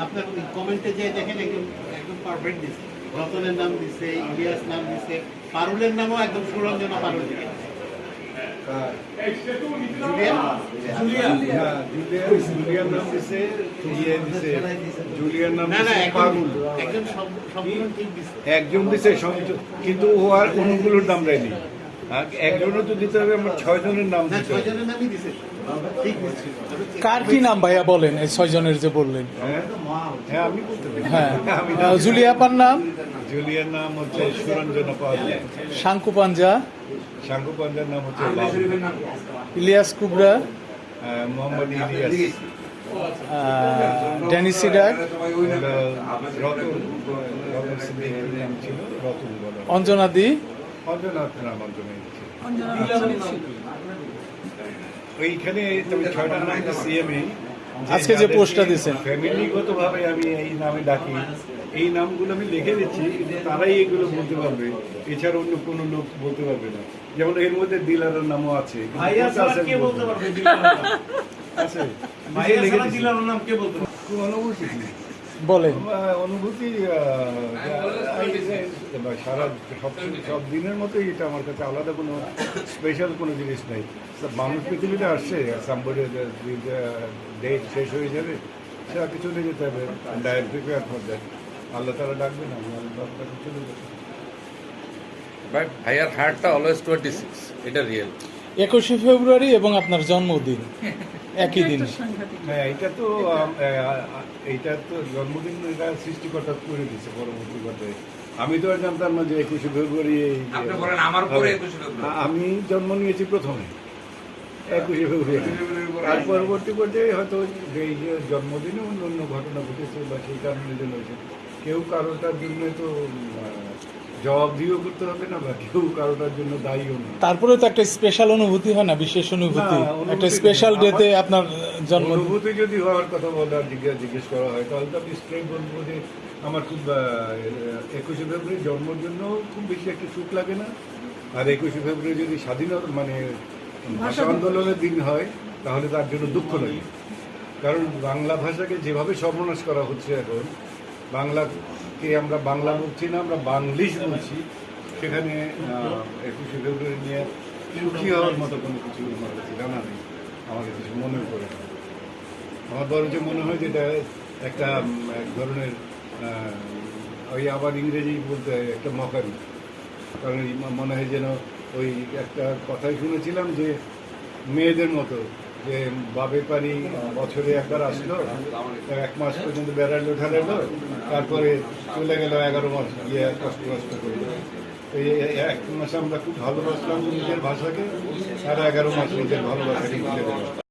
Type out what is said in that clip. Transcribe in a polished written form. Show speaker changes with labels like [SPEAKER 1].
[SPEAKER 1] আপনার কমেন্টে যে দেখেন একদম একদম পারফেক্ট দিচ্ছে। রতনের নাম দিচ্ছে, ইলিয়াস নাম দিচ্ছে, পারুলের নামও একদম সুরঞ্জনা পারুল দিকে।
[SPEAKER 2] জুলিয়ার নাম দিছে, জুলিয়ার নাম
[SPEAKER 1] না না
[SPEAKER 2] দিছে পারুল।
[SPEAKER 1] একদম সম্পূর্ণ ঠিক দিচ্ছে।
[SPEAKER 2] একজন দিছে কিন্তু ও আর অন্যগুলোর নাম দেয়নি। একজনও তো দিতে হবে, আমার 6 জনের নাম
[SPEAKER 1] না
[SPEAKER 2] দিতে হবে।
[SPEAKER 1] 6 জনের নামই দিচ্ছে, ঠিক দিচ্ছে।
[SPEAKER 3] কার কি নাম ভাইয়া বলেন, এই 6 জনের যে বললেন?
[SPEAKER 2] হ্যাঁ আমি বলতে পারি।
[SPEAKER 3] হ্যাঁ,
[SPEAKER 2] আমি
[SPEAKER 3] জুলিয়াপার নাম?
[SPEAKER 2] জুলিয়ার নাম হচ্ছে সুরঞ্জনা পারুল।
[SPEAKER 3] শাঙ্কু পাঞ্জা?
[SPEAKER 2] শাঙ্কু পাঞ্জার নাম হচ্ছে লাল।
[SPEAKER 3] ইলিয়াস কুবরা?
[SPEAKER 2] মোহাম্মদ ইলিয়াস।
[SPEAKER 3] ড্যানি সিডার?
[SPEAKER 2] রতন সিদ্দিকীর নাম ছিল রতন বলা।
[SPEAKER 3] অঞ্জনা দি?
[SPEAKER 2] অঞ্জনাথ নাম অঞ্জনা ওইখানে তবে 6টা নাম সিএমএ
[SPEAKER 3] আজকে যে পোস্টটা দিয়েছেন।
[SPEAKER 2] ফ্যামিলিগত ভাবে আমি এই নামে ডাকি, এই নামগুলো আমি লিখে দিচ্ছি, কিন্তু তারাই এগুলো বলতে পারবে, এছাড়া অন্য কোনো লোক বলতে পারবে না। যেমন এর মধ্যে দিলারের নামও আছে, আছে। খুব অনুভূতি
[SPEAKER 3] বলেন।
[SPEAKER 2] অনুভূতি সারা সব দিনের মতোই এটা আমার কাছে আলাদা কোনো স্পেশাল কোনো জিনিস নেই। মানুষ পৃথিবীতে আসছে, ডেট শেষ হয়ে যাবে, সে আগে চলে যেতে হবে, ডায়ের প্রিপেয়ার ফর দ্যাট। আল্লাহ তারা ডাকবে না, আল্লাহ তাকে চলে যাবে।
[SPEAKER 4] বাট ভাইয়ার হার্টটা অলওয়েজ 26, এটা রিয়েল।
[SPEAKER 3] 21শে ফেব্রুয়ারি এবং আপনার জন্মদিন একই দিন।
[SPEAKER 2] হ্যাঁ, এইটা তো জন্মদিন এটা সৃষ্টিকর্তা করে দিচ্ছে পরবর্তী কথায়। আমি তো আর জানতাম না যে 21শে ফেব্রুয়ারি আমি জন্ম নিয়েছি প্রথমে 21শে ফেব্রুয়ারি। আর পরবর্তী পর্যায়ে হয়তো এই যে জন্মদিনে অন্য অন্য ঘটনা ঘটেছে বা সেই কারণে জন্য হয়েছে। কেউ কারোটার জন্য তো জবাবদিহিও করতে হবে না, বা কেউ কারোটার জন্য দায়ীও না।
[SPEAKER 3] তারপরে তো একটা স্পেশাল অনুভূতি হয় না, বিশেষ অনুভূতি, একটা স্পেশাল ডেতে আপনার জন্ম।
[SPEAKER 2] অনুভূতি যদি হওয়ার কথা বলা জিজ্ঞেস করা হয়, তাহলে তো আমি স্ট্রেট বলবো যে আমার খুব 21শে ফেব্রুয়ারি জন্মের জন্য খুব বেশি একটা সুখ লাগে না। আর 21শে ফেব্রুয়ারি যদি স্বাধীনতা মানে ভাষা আন্দোলনের দিন হয়, তাহলে তার জন্য দুঃখ লাগে। কারণ বাংলা ভাষাকে যেভাবে সর্বনাশ করা হচ্ছে এখন, বাংলাকে আমরা বাংলা বলছি না, আমরা বাংলিশ বলছি, সেখানে 21শে ফেব্রুয়ারি নিয়ে সুখী হওয়ার মতো কোনো কিছু আমার কাছে জানা নেই, আমাকে কিছু মনে করে না। আমার বরঞ্চ মনে হয় যে এটা একটা এক ধরনের ওই আবার ইংরেজি বলতে হয় একটা মকারি। কারণ মনে হয় যেন ওই একটা কথাই শুনেছিলাম যে মেয়েদের মতো, যে বাপের বাড়ি বছরে একবার আসলো, 1 মাস পর্যন্ত বেড়ালো ঠেলালো, তারপরে চলে গেল 11 মাস গিয়ে কষ্ট করে। এই 1 মাসে আমরা খুব ভালোবাসলাম নিজের ভাষাকে, আর 11 মাস নিজের ভালোবাসাকে ভুলে গেলাম।